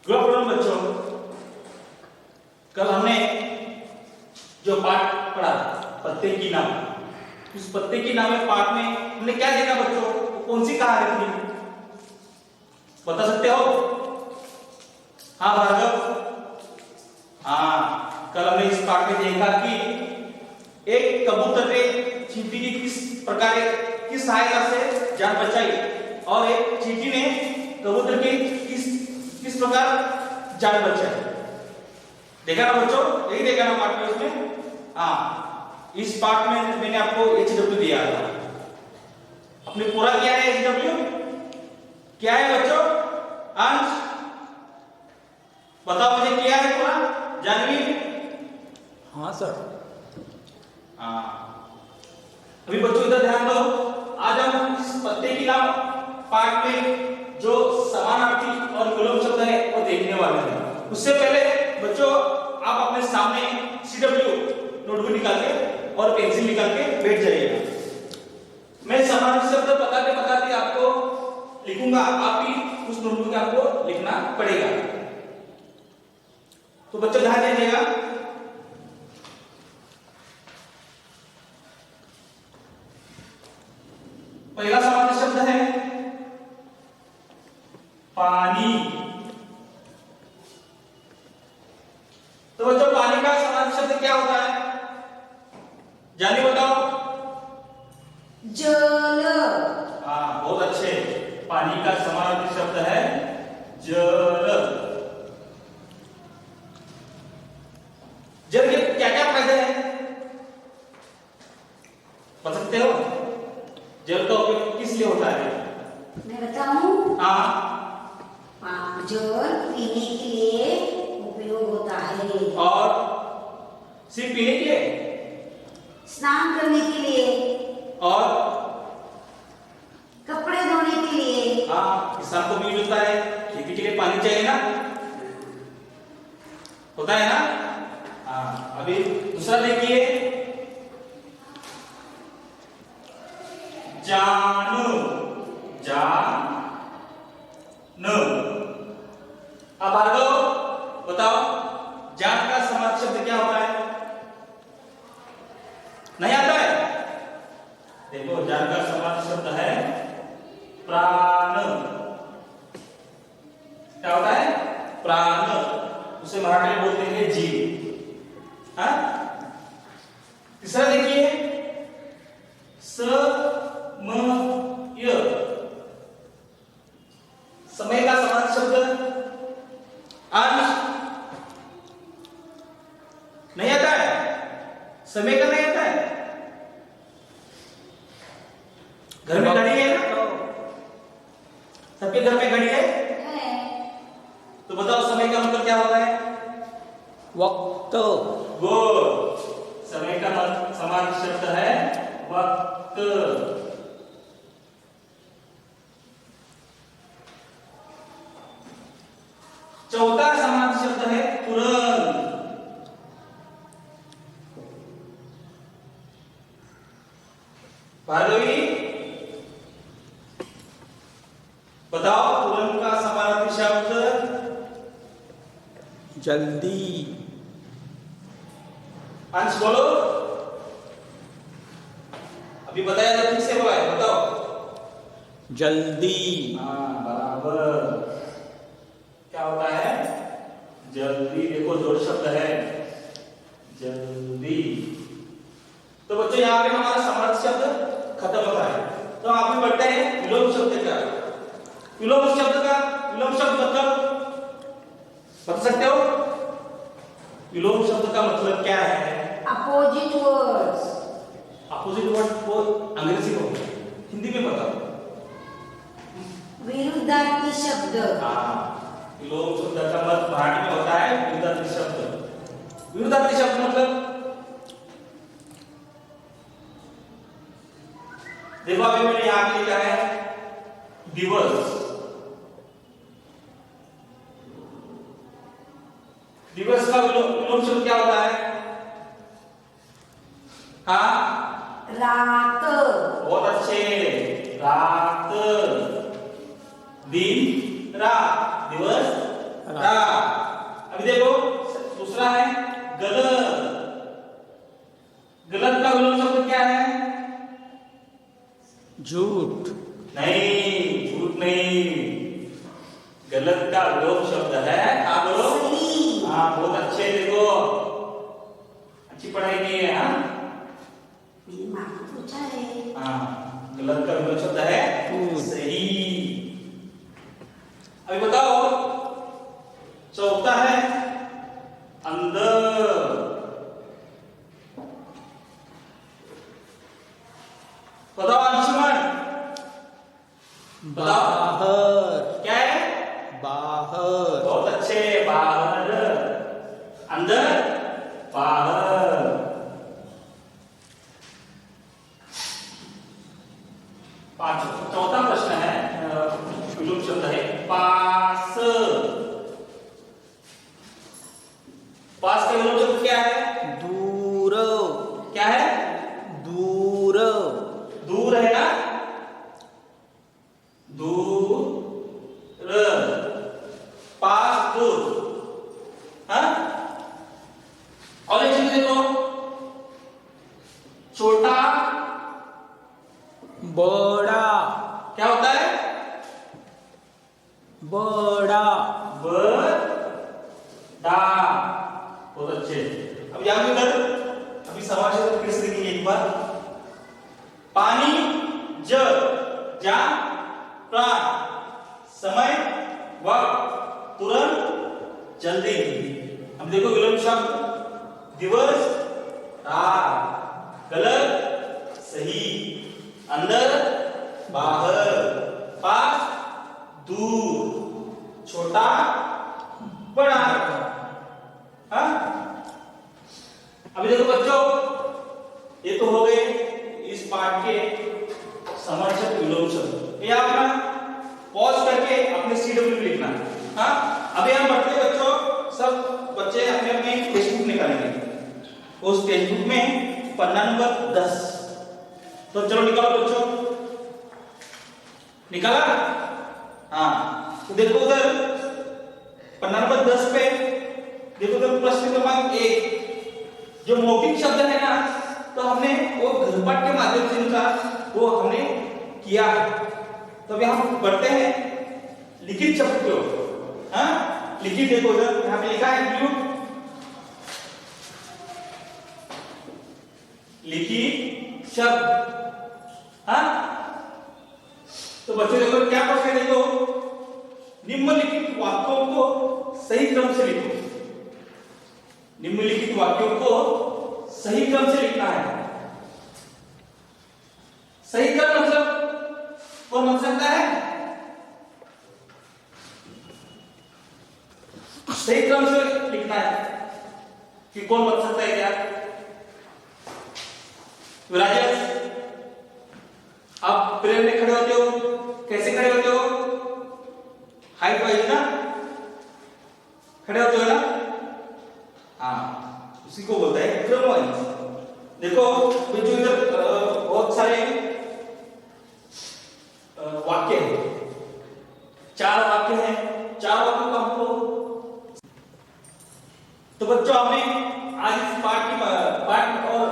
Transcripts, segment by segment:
Good afternoon बच्चों। कल हमने जो पाठ पढ़ा पत्ते की नाव, उस पत्ते की नाव में पाठ में हमने क्या देखा बच्चों? कौन सी कहानी थी, बता सकते हो? हाँ भार्गव, हाँ, कल हमने इस पाठ में देखा कि एक कबूतर ने चींटी की किस सहायता से जान बचाई और एक चींटी ने कबूतर की किस प्रकार जान बचाई। देखा ना बच्चों? यही देखा ना पाठ में उसमें? हाँ, इस पाठ में मैंने आपको HW दिया था, आपने पूरा किया है HW? क्या है बच्चों? अंश बताओ मुझे, किया है पूरा? जानवी? हाँ सर। हाँ, अभी बच्चों इधर ध्यान दो। आज हम इस पत्ते की नाव पाठ में जो समानार्थी और विलोम शब्द है वो देखने वाले हैं। उससे पहले बच्चों आप अपने सामने CW नोटबुक निकाल के और पेंसिल निकाल के बैठ जाइएगा। मैं समानार्थी शब्द बताते बताते आपको लिखूंगा, आप भी उस नोटबुक में आपको लिखना पड़ेगा। तो बच्चों ध्यान दीजिएगा। पहला समानार्थी शब्द है पानी। तो बच्चों पानी का समानार्थी शब्द क्या होता है? जानी बताओ। जल। हाँ, बहुत अच्छे। पानी का समानार्थी शब्द है जल। जल के क्या क्या फायदे हैं बता सकते हो? जल का उपयोग किस लिए होता है? मैं बताऊं? हाँ, जल पीने के लिए उपयोग होता है और सिर्फ पीने के लिए, स्नान करने के लिए और कपड़े धोने के लिए। हाँ, किसान को भी यूज होता है, खेती के लिए पानी चाहिए ना, होता है ना? हाँ, अभी दूसरा देखिए, जान। अब भार्गव बताओ, जान का समानार्थी शब्द क्या होता है? नहीं आता है? देखो, जान का समानार्थी शब्द है प्राण। क्या होता है? प्राण। उसे मराठी में बोलते हैं जीव। हाँ, तीसरा देखिए, समय। समय का समानार्थी शब्द अंश। नहीं आता है? समय का नहीं आता है? घर में घड़ी है ना? सबके घर में घड़ी है? तो बताओ समय का मतलब क्या होता है? वक्त। गुड। समय का समानार्थी शब्द है वक्त। चौथा समानार्थी शब्द है तुरंत। भार्गवी बताओ, तुरंत का समानार्थी शब्द? जल्दी। अंश बोलो। अभी बताया था, ठीक से बोला है, बताओ। जल्दी। हाँ, बराबर। क्या होता है? जल्दी। देखो, जोड़ शब्द है जल्दी। तो बच्चों यहाँ पे हमारा समानार्थी शब्द खत्म होता है। तो आप भी बढ़ते हैं विलोम शब्द का। विलोम शब्द मतलब बता सकते हो? विलोम शब्द का मतलब क्या है? Opposite words. अपोजिट वर्ड को अंग्रेजी में होता है, हिंदी में बताओ। विरुद्धार्थी शब्द। हाँ, विलोम शब्द का मतलब मराठी में होता है विरुद्धार्थी शब्द। विरुद्धार्थी शब्द मतलब देखो, अभी मैंने यहां पे लिखा है दिवस। दिवस का विलोम शब्द क्या होता है? हाँ, रात। बहुत अच्छे। रात। दिन रात, दिवस रात। अभी देखो दूसरा है गलत। गलत का विलोम शब्द क्या है? झूठ। नहीं, झूठ नहीं। गलत का विलोम शब्द है, आप बोलो। सही। हाँ, बहुत अच्छे, देखो अच्छी पढ़ाई की है। हाँ ये माँ को पूछा है। हाँ, गलत का विलोम शब्द है सही। अभी बताओ चौथा है अंदर। बताओ अंशुमन, बाहर। क्या है? बाहर। बहुत अच्छे, बाहर। अंदर, बाहर। चौथा प्रश्न है, विलोम शब्द है पास। पास का विलोम शब्द क्या है? दूर। क्या है? दूर। दूर है ना? दूर, पास, दूर। हाँ, और एक चीज देखो, छोटा, बड़ा। क्या होता है? बड़ा। बड़ा। बहुत अच्छे। अब यहां पे इधर अभी समाज क्षेत्र फिर से देखेंगे एक बार। पानी, जल, जान, प्राण, समय, वक्त, तुरंत, जल्दी। अब देखो विलोम शब्द दिवस, रात, गलत, सही, अंदर, बाहर, पास, दूर, छोटा, बड़ा। हाँ, अभी देखो बच्चों, ये तो हो गए इस पाठ के समर्थक विलोम शब्द। ये आप ना पॉज करके अपने CW लिखना। हाँ, अभी हम बढ़ते हैं बच्चों, सब बच्चे अपने अपने टेक्स्ट बुक निकालेंगे। उस टेक्स्ट बुक में पन्ना नंबर 10, तो चलो निकालो बच्चों। निकाला? हाँ, तो देखो उधर पन्ना नंबर 10 पे देखो उधर प्रश्न क्रमांक 1 जो मौखिक शब्द है ना, तो हमने वो गृहपाठ के माध्यम से इनका वो हमने किया है। तो अभी हम बढ़ते हैं लिखित शब्द की ओर। हाँ, लिखित देखो उधर यहाँ पे लिखा है ब्लू, लिखित शब्द। हाँ, तो बच्चों देखो क्या प्रश्न है, देखो निम्नलिखित वाक्यों को सही क्रम से लिखो। निम्नलिखित वाक्यों को सही क्रम से लिखना है। सही क्रम मतलब कौन बन सकता है? सही क्रम से लिखना है कि कौन बन सकता है क्या? राजेश, आप प्रेयर में खड़े होते हो, कैसे खड़े होते हो? हाइट वाइज ना खड़े होते हो ना? हाँ, उसी को बोलता है क्रम वाइज। देखो जो इधर बहुत सारे वाक्य हैं, 4 वाक्य हैं, 4 वाक्यों का हमको। तो बच्चों हमें आज इस पाठ और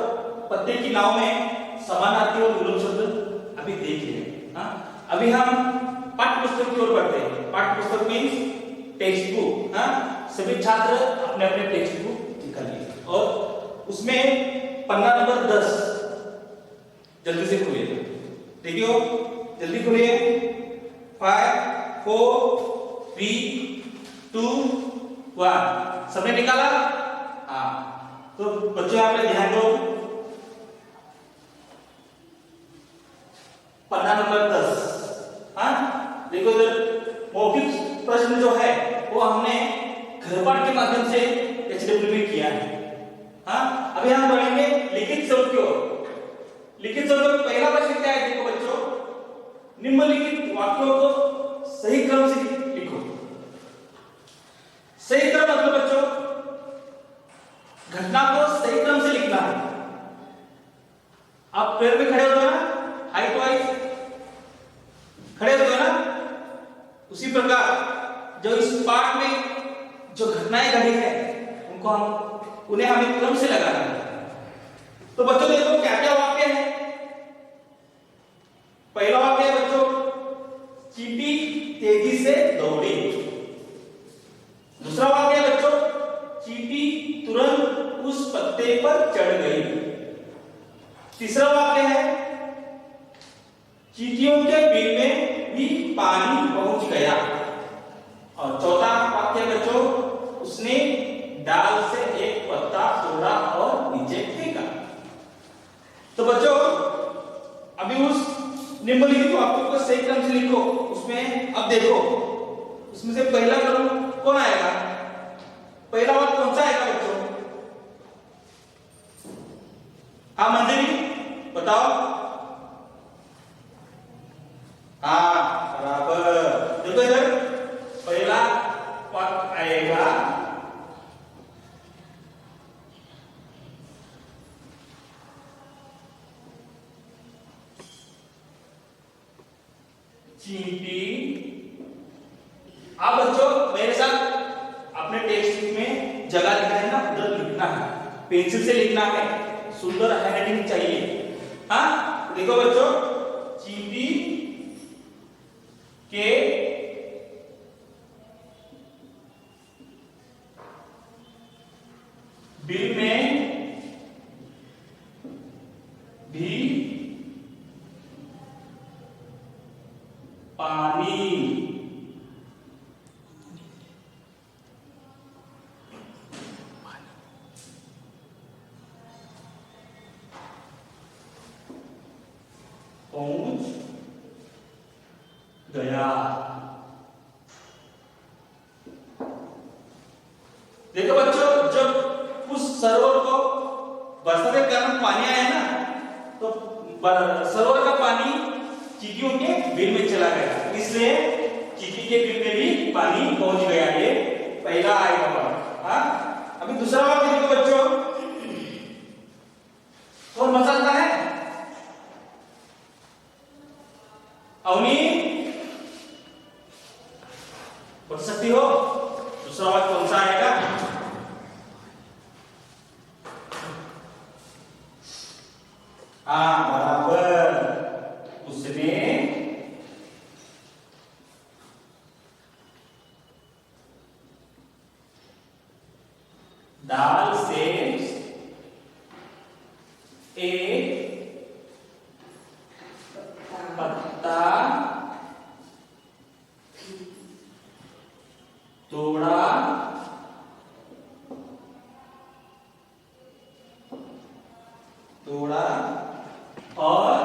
पत्ते की नाव में समानार्थी और विलोम शब्द अभी देख लिए। हाँ, अभी हम पाठ्य पुस्तक की ओर बढ़ते हैं। पाठ्य पुस्तक मीन्स टेक्स्ट बुक। हाँ, सभी छात्र अपने अपने टेक्स्ट बुक निकालिए और उसमें पन्ना नंबर 10 जल्दी से खोलिए। देखियो, जल्दी खोलिए। 5 4 3 2 1। सबने निकाला? हाँ, तो बच्चों यहाँ पे ध्यान दो, पन्ना नंबर 10। हाँ, देखो इधर मौखिक प्रश्न जो है वो हमने गृहपाठ के माध्यम से HW में किया है। हाँ, अभी हम बढ़ेंगे लिखित शब्द की ओर। लिखित शब्द में पहला प्रश्न क्या है? देखो बच्चों, निम्नलिखित वाक्यों को सही क्रम से लिखो। सही क्रम मतलब बच्चों घटना को सही क्रम से लिखना है। आप पैर में खड़े होते हो ना, हाइट वाइज खड़े होते हो ना, उसी प्रकार जो इस पाठ में जो घटनाएं घटी है उनको उन्हें हमें क्रम से लगाना है। तो बच्चों देखो क्या क्या वाक्य है। पहला वाक्य है बच्चों, चींटी तेजी से दौड़ी। दूसरा वाक्य है बच्चों, चींटी तुरंत उस पत्ते पर चढ़ गई। तीसरा वाक्य है, चींटियों के बिल में भी पानी पहुंच गया। और चौथा वाक्य बच्चों, उसने डाल से एक पत्ता तोड़ा और नीचे फेंका। तो बच्चों अभी उस निम्नलिखित वाक्यों को सही क्रम से लिखो। उसमें अब देखो, उसमें से पहला क्रम कौन आएगा, पहला वाक्य कौन सा आएगा बच्चों? हाँ मंजरी बताओ। हाँ बराबर। देखो इधर पहला वाक्य आएगा चींटी। अब बच्चों मेरे साथ अपने टेक्स्ट बुक में जगह लिखना है ना, उधर लिखना है, पेंसिल से लिखना है, सुंदर हैंडराइटिंग चाहिए। हाँ देखो बच्चों, चींटी के बिल में भी पानी पहुंच गया। देखो बच्चों, जब उस सरोवर को बरसात के कारण पानी आया ना, तो सरोवर का पानी चींटियों के बिल में चला गया, इसलिए चींटी के बिल में भी पानी पहुंच गया। ये पहला आएगा। हाँ अभी दूसरा वाक्य देखो बच्चों, कौन मचाता है? अवनी बता सकती हो? दूसरा वाक्य कौन सा आएगा? हाँ बराबर, उसने डाल से एक पत्ता तोड़ा और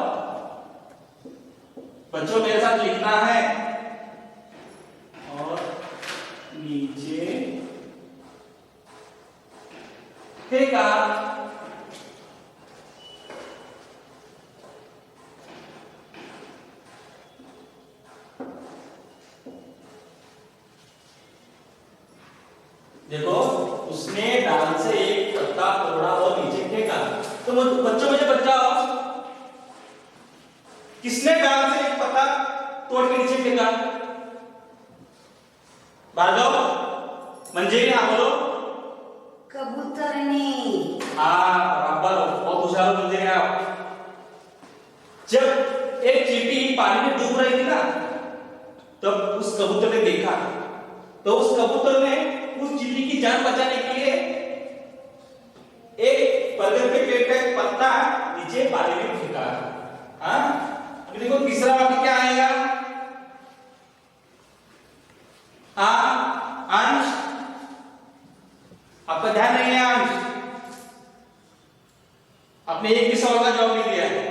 बच्चों मेरे साथ लिखना है, और नीचे फेंका। देखो उसने डाल से एक पत्ता तोड़ा और नीचे फेंका। तो बच्चों मुझे बताओ, किसने डाल से एक पत्ता तोड़ के नीचे फेंका? भार्गव, मंजरी, हाँ बोलो। कबूतर ने। हाँ बराबर, बहुत होशियार हो मंजरी आप। जब एक चींटी पानी में डूब रही थी ना, तब उस कबूतर ने देखा, तो उस कबूतर ने उस चींटी की जान बचाने के लिए एक बरगद के पेड़ का एक पत्ता नीचे पानी में फेंका। हाँ अभी देखो तीसरा वाक्य क्या आएगा? हाँ अंश, आपका ध्यान नहीं है अंश, आपने एक भी सवाल का जवाब नहीं दिया है।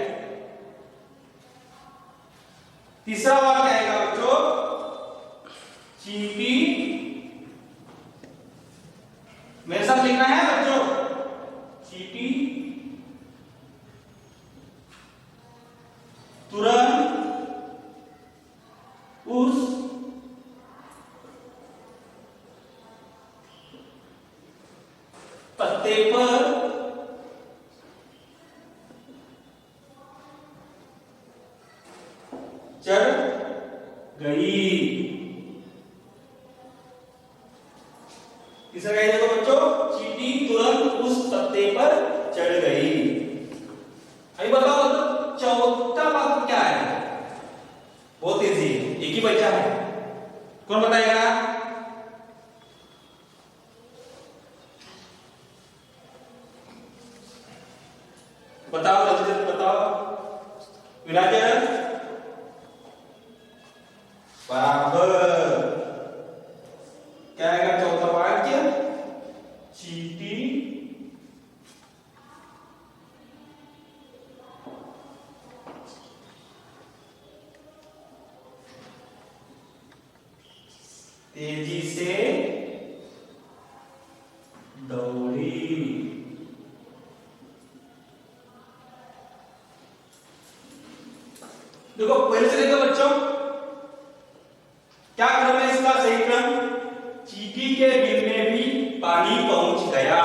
तीसरा वाक्य आएगा बच्चों, चींटी, मेरे साथ लिखना है बच्चों, चींटी तुरंत उस पत्ते पर चढ़ गई। तीसरा क्या है देखो बच्चों, चींटी तुरंत उस पत्ते पर चढ़ गई। अभी बताओ तो चौथा वाक्य क्या है? बहुत इजी, एक ही बच्चा है, कौन बताएगा? बताओ जल्दी जल्दी बताओ। विराजन बराबर। क्या आएगा चौथा वाक्य? चींटी तेजी से दौड़ी। देखो पहले से देखो बच्चों, क्या क्रम है इसका? सही क्रम, चींटी के बिल में भी पानी पहुंच गया।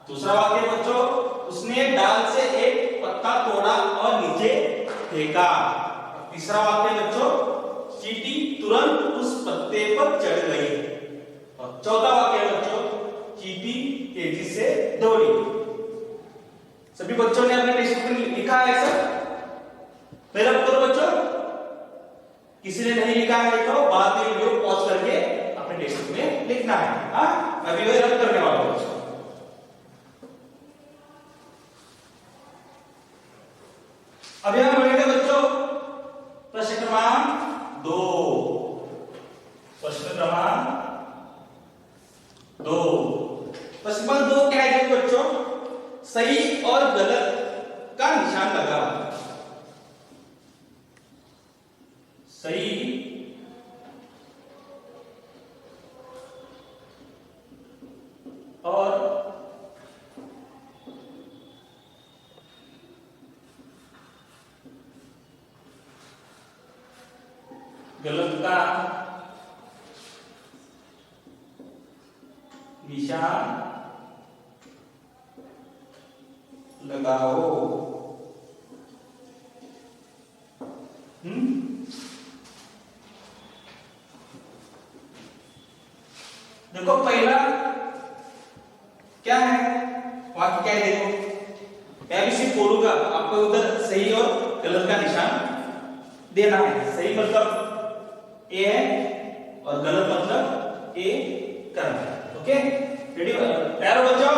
दूसरा वाक्य बच्चों, उसने डाल से एक पत्ता तोड़ा और नीचे फेंका। तीसरा वाक्य बच्चों, चींटी तुरंत उस पत्ते पर चढ़ गई। और चौथा वाक्य बच्चों, चींटी तेजी से दौड़ी। सभी बच्चों ने अपने टेक्स्ट बुक में लिखा है सर? मेरा उत्तर बच्चों, किसी ने नहीं लिखा है तो बाद में वीडियो पॉज करके अपने टेक्स्ट बुक में लिखना है। हाँ, मैं भी वही रब करने वाला हूं बच्चों। अभी हम बढ़ेंगे बच्चों प्रश्न क्रमांक 2। प्रश्न क्रमांक 2। प्रश्न क्रमांक 2 क्या है बच्चों? सही और गलत का निशान लगा। सही और गलत का निशान लगाओ। देखो पहला क्या है वाक्य, क्या है देखो, मैं भी सिर्फ बोलूंगा, आपको उधर सही और गलत का निशान देना है। सही मतलब ए है और गलत मतलब ए करना है। Okay, ready? तैयार हो बच्चों?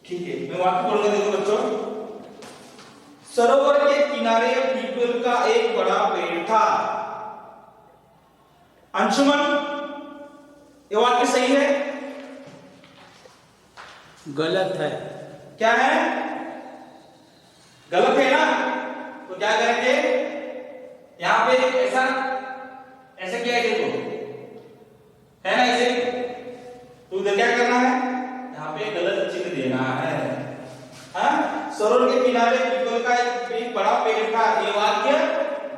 ठीक है, मैं वाक्य पढ़ूंगा। देखो बच्चों, सरोवर के किनारे पीपल का एक बड़ा पेड़ था। अंशुमन, ये वाक्य सही है? गलत है। क्या है? गलत है ना? तो क्या करेंगे? यहां पे ऐसा ऐसे किया है देखो, है ना ऐसे? तो उधर क्या करना है? यहां पे गलत चिन्ह देना है। हाँ, सरोवर के किनारे पीपल का एक बड़ा पेड़ था, ये वाक्य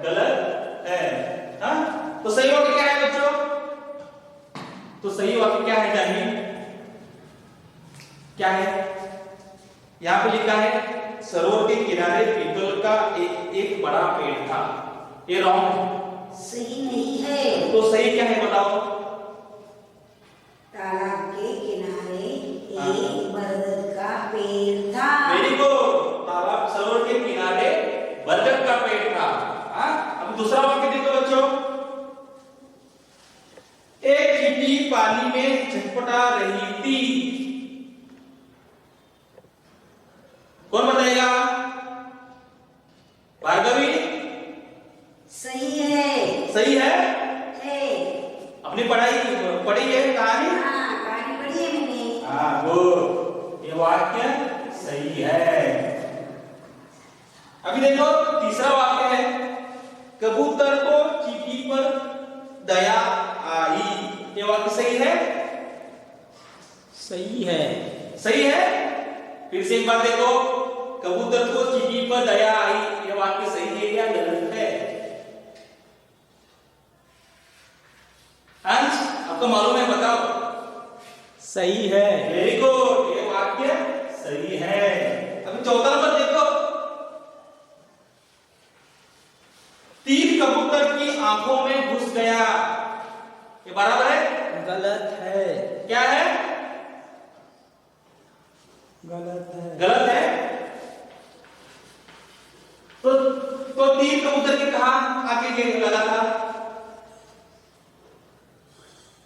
गलत है। हाँ, तो सही वाक्य क्या है बच्चों? तो सही वाक्य क्या है जानिए? क्या है? यहां पे लिखा है सरोवर के किनारे पीपल का एक बड़ा पेड़ था। ये रॉन्ग है, सही नहीं है। तो सही क्या है बताओ? तालाब के किनारे एक बरगद का पेड़ था। वेरी गुड, तालाब सरोवर के किनारे बरगद का पेड़ था। हाँ, अब दूसरा वाक्य देखो बच्चों, एक चींटी पानी में छटपटा रही थी। कौन बताएगा? भार्गवी? सही है। सही है? है। अपनी पढ़ाई पढ़ी है कहानी? हाँ, कहानी पढ़ी है मैंने। हाँ गुड, ये वाक्य सही है। अभी देखो तीसरा वाक्य है, कबूतर को चींटी पर दया आई। ये वाक्य सही है? सही है। सही है? फिर से एक बार देखो, कबूतर को चींटी पर दया आई, ये वाक्य सही है या गलत है? अंश, आपको मालूम है, बताओ। सही है। वेरी गुड, ये वाक्य सही है। अभी चौथा नंबर देखो, तीर कबूतर की आंखों में घुस गया। ये बराबर है? गलत है। क्या है? गलत है। गलत है। तो तीर कबूतर के कहां आके ये लगा था?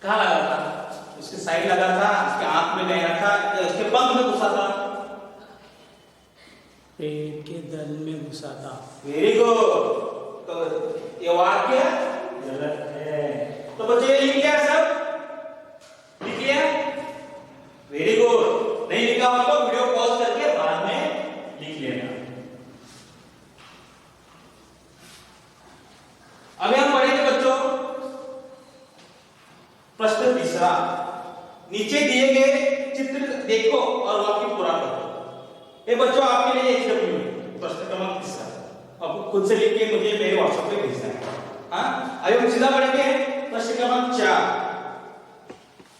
कहां लगा था? उसके साइड लगा था, उसके आंख में गया था, या उसके पंख में घुसा था? पेड़ के दल में घुसा था। Very good. तो ये वाक्य गलत है। तो बच्चों ये लिख लिया सब? लिख लिया? Very good. नहीं लिखा हो तो वीडियो पॉज करके बाद में लिख लेना। अभी हम पढ़ेंगे बच्चों प्रश्न तीसरा। नीचे दिए गए चित्र देखो और वाक्य पूरा करो। ये बच्चों आपके लिए एचडब्ल्यू है, प्रश्न क्रमांक तीसरा। आपको खुद से लिख के मुझे मेरे व्हाट्सएप पे भेजना है। हाँ, अभी हम सीधा बढ़ेंगे प्रश्न क्रमांक 4।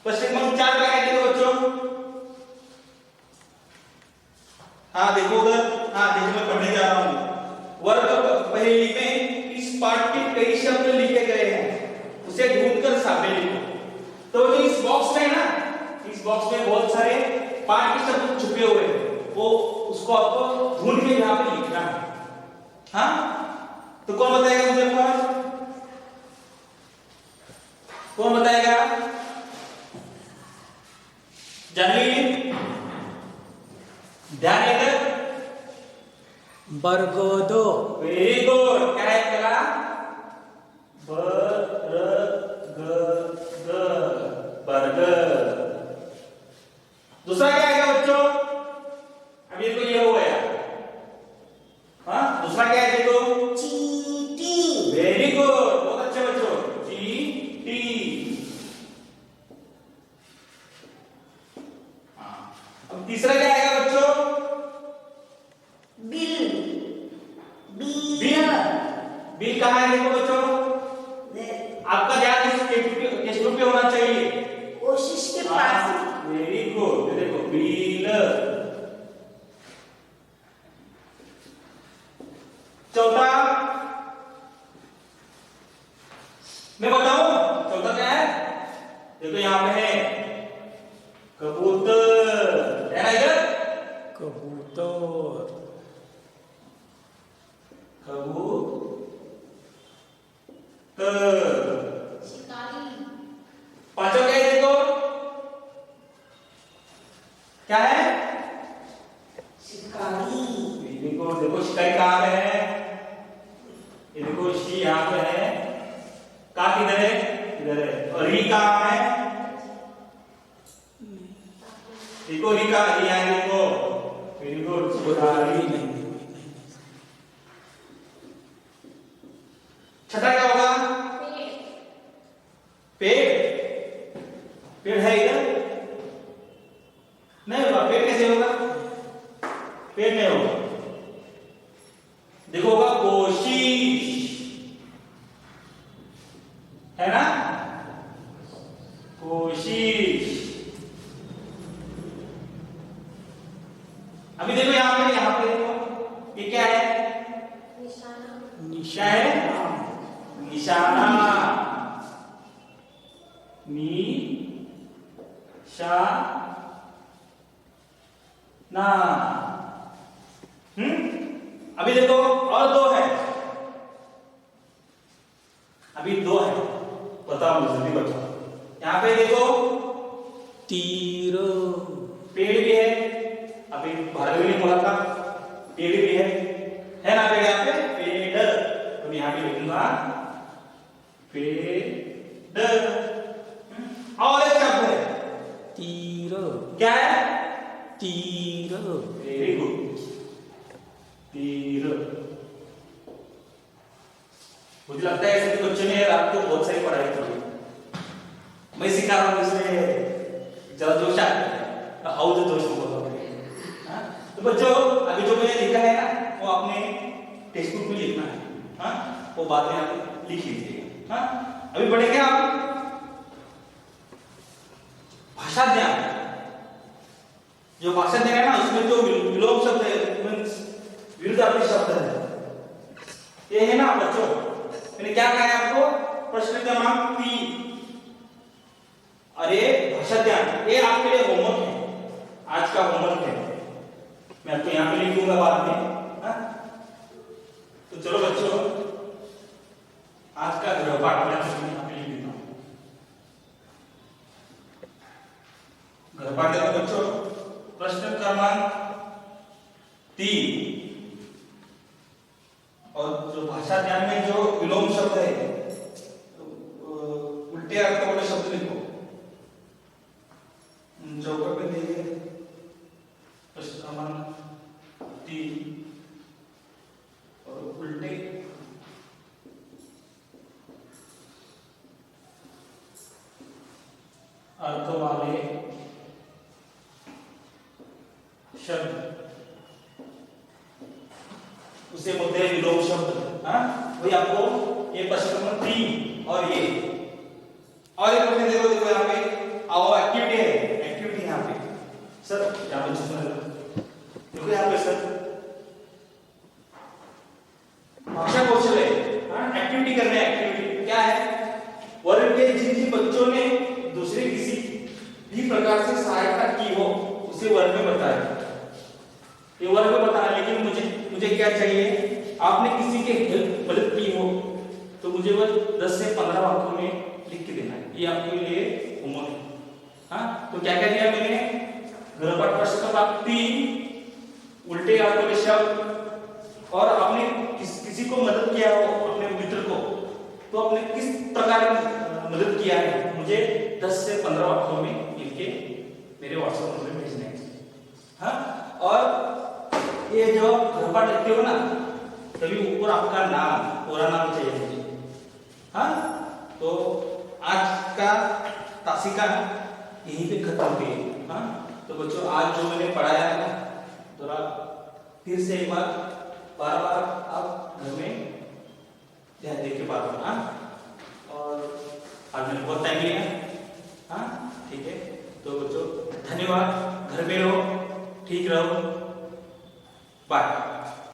प्रश्न क्रमांक 4 क्या है देखो बच्चों। हाँ देखो उधर, हाँ देखो मैं पढ़ने जा रहा हूँ। वर्ग पहेली में इस पाठ के कई शब्द लिखे गए हैं, उसे ढूंढकर सामने लिखो। तो जो इस बॉक्स में है ना, इस बॉक्स में बहुत सारे पाठ के शब्द छुपे हुए हैं, वो उसको आपको ढूंढ के यहाँ पे लिखना है। हाँ, तो कौन बताएगा मुझे फर्स्ट? कौन बताएगा? जानवी, ध्यान देकर। बरगोदो। Very good. क्या है पहला? बर्गर। दूसरा क्या आएगा बच्चों? अब ये तो ये हो गया। हाँ, दूसरा क्या है देखो? चींटी। वेरी गुड, बहुत अच्छे बच्चों। चींटी। हाँ, अब तीसरा क्या आएगा बच्चों? बिल। बिल। बिल कहाँ है देखो बच्चों? आपका ध्यान इस टेक्स्ट बुक पे होना चाहिए। कोशिश के पास। Very good. देखो बिल। चौथा मैं बताऊं चौथा क्या है? देखो यहां पे है कबूतर, है ना इधर? कबूतर। शिकारी। पांचवा क्या है देखो? क्या है? शिकारी। देखो शिकारी कहां पे है? ये देखो शी यहां पे है, का किधर है? इधर है। और री कहां है? देखो री का री है देखो। Very good. शिकारी। छठा क्या होगा? पेड़। पेड़ है इधर? नहीं होगा। पेड़ कैसे होगा? पेड़ नहीं होगा। देखो होगा कोशिश, है ना? कोशिश। अभी देखो यहां पे देखो ये क्या है? क्या है? निशाना। ना। अभी देखो और दो है। अभी दो है, बताओ मुझे जल्दी बताओ। यहां पे देखो तीर। पेड़ भी है। अभी भार्गवी ने बोला था पेड़ भी है ना? पेड़ यहां पे पेड़, तो यहां पे लिखूंगा पेड़। और एक शब्द है तीर। क्या है? तीर। Very good. तीर। मुझे लगता है ऐसे बच्चों ने रात को बहुत सारी पढ़ाई की। मैं सिखा रहा हूँ इसलिए जरा जोश आ गया। हाउ द जोश बोल रहा हूँ। तो बच्चों अभी जो मैंने लिखा है ना वो आपने टेक्स्ट बुक में लिखना है। हाँ, वो बातें आप लिख लीजिएगा। हाँ, अभी पढ़ेंगे आप भाषा ज्ञान। जो भाषा ज्ञान है ना उसमें जो विलोम शब्द है, विरुद्धार्थी शब्द है, ये है ना बच्चों। मैंने क्या कहा है आपको? प्रश्न क्रमांक 3 अरे भाषा ध्यान, ये आपके लिए होमवर्क है, आज का होमवर्क है, मैं आपको यहाँ पे लिख दूंगा बाद में। हाँ? तो चलो बच्चों, आज का गृहपाठ मैं यहाँ पे लिख देता हूँ। गृहपाठ देखो बच्चों, प्रश्न क्रमांक 3 और जो भाषा ज्ञान में जो विलोम शब्द है, उल्टे अर्थ वाले शब्द लिखो। चौकट पे देखिए, प्रश्न क्रमांक 3 और उल्टे अर्थ वाले शब्द, उसे बोलते हैं विलोम शब्द। हाँ, वही आपको ये प्रश्न नंबर 3 और ये और एक प्रश्न देखो, देखो यहाँ पे आओ, एक्टिविटी है, एक्टिविटी यहाँ पे सर, यहाँ पे देखो यहाँ पे सर, भाषा कौशल है। हाँ, एक्टिविटी करने, एक्टिविटी क्या है, वर्ग के जिन जिन बच्चों ने दूसरे किसी भी प्रकार से सहायता की हो उसे वर्ग में बताएं। ये वर्ग में बताना, लेकिन मुझे क्या चाहिए, आपने किसी के हेल्प मदद की हो तो मुझे वो 10 से 15 वाक्यों में लिख के देना है, ये आपके लिए होमवर्क है। हाँ, तो क्या क्या दिया मैंने, गृहपाठ प्रश्न क्रमांक 3 उल्टे अर्थ वाले शब्द, और आपने किसी को मदद किया हो, अपने मित्र को, तो आपने किस प्रकार मदद किया है, मुझे 10 से 15 वाक्यों में लिख के मेरे व्हाट्सएप नंबर पे भेजना है। हाँ, और ये जो गृहपाठ लिखते हो ना, तभी ऊपर आपका नाम, पूरा नाम चाहिए मुझे। हाँ, तो आज का तासिका यहीं पे खत्म हुई। हाँ, तो बच्चों आज जो मैंने पढ़ाया है ना, थोड़ा फिर से एक बार बार बार आप घर में ध्यान दे के बात करना। और आज मैंने बहुत टाइम लिया। हाँ, ठीक है, तो बच्चों धन्यवाद, घर में रहो, ठीक रहो, बाय।